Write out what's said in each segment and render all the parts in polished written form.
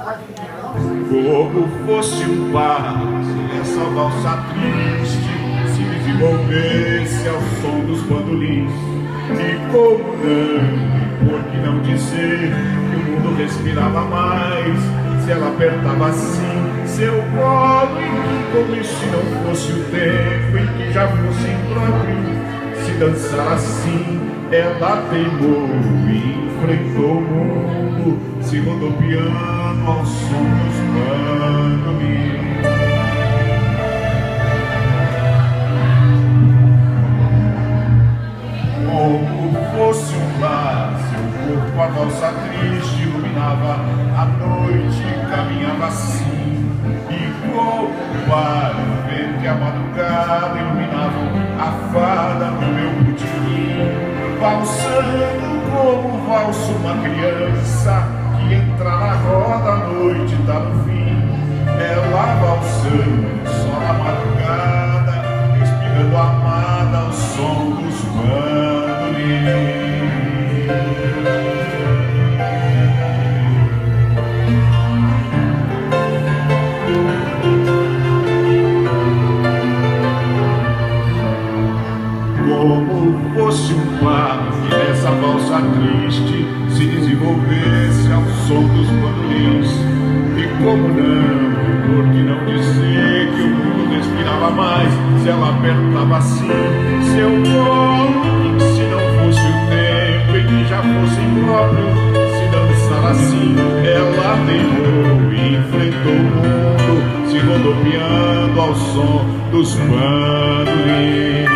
Como fosse um par, se essa valsa triste se desenvolvesse ao som dos bandolins. E como não, por que não dizer que o mundo respirava mais se ela apertava assim seu colo, e que como se não fosse o tempo em que já fosse impróprio se dançar assim. Ela teimou e enfrentou o mundo, se rodopiando ao som dos bandolins. Como fosse um lar, seu corpo a valsa triste iluminava a noite, caminhava assim. E como o ar, o vento e a madrugada iluminavam a fada no meu botequim, valsando como valsa uma criança que entra na roda à noite e tá no fim. Ela valsando só na madrugada, respirando amada ao som dos bandolins. Como fosse um plano que nessa valsa triste se desenvolvesse ao som dos bandolins. E como não, por que não dizer que o mundo respirava mais se ela apertava assim seu colo, e se não fosse o tempo em que já fosse impróprio se dançar assim. Ela teimou e enfrentou o mundo, se rodopiando ao som dos bandolins.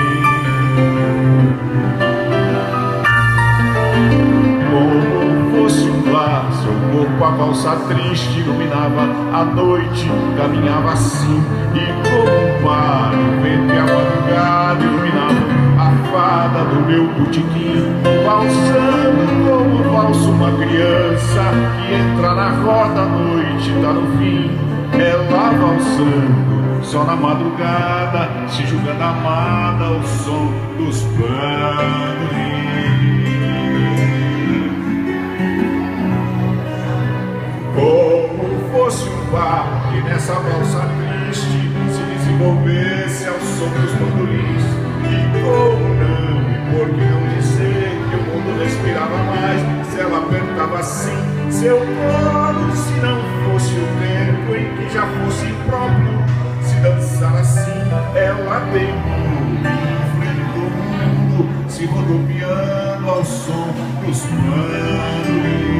Como fosse um lar, seu corpo a valsa triste iluminava a noite, caminhava assim. E como um par, o vento e a madrugada iluminavam a fada do meu botequim, valsando como valsa uma criança que entra na roda à noite e tá no fim. Ela valsando só na madrugada, se julgando amada ao som dos bandolins. Como fosse um bar que nessa valsa triste se desenvolvesse ao som dos bandolins. E como não, e por que não dizer que o mundo respirava mais se ela apertava assim seu colo, se não fosse o tempo em que já fosse impróprio se dançar assim. Ela teimou e enfrentou o mundo, se rodopiando ao som dos bandolins.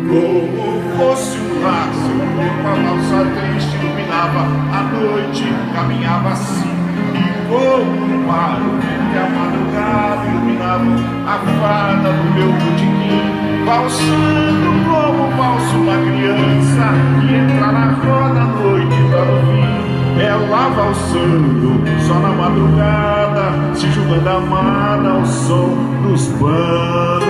Como fosse um lar, seu corpo a valsa triste iluminava a noite, caminhava assim. E como um mar, o vento e a madrugada iluminavam a fada do meu botequim, valsando como valsa uma criança que entra na roda à noite e tá no fim. Ela valsando só na madrugada, se julgando amada ao som dos bandolins.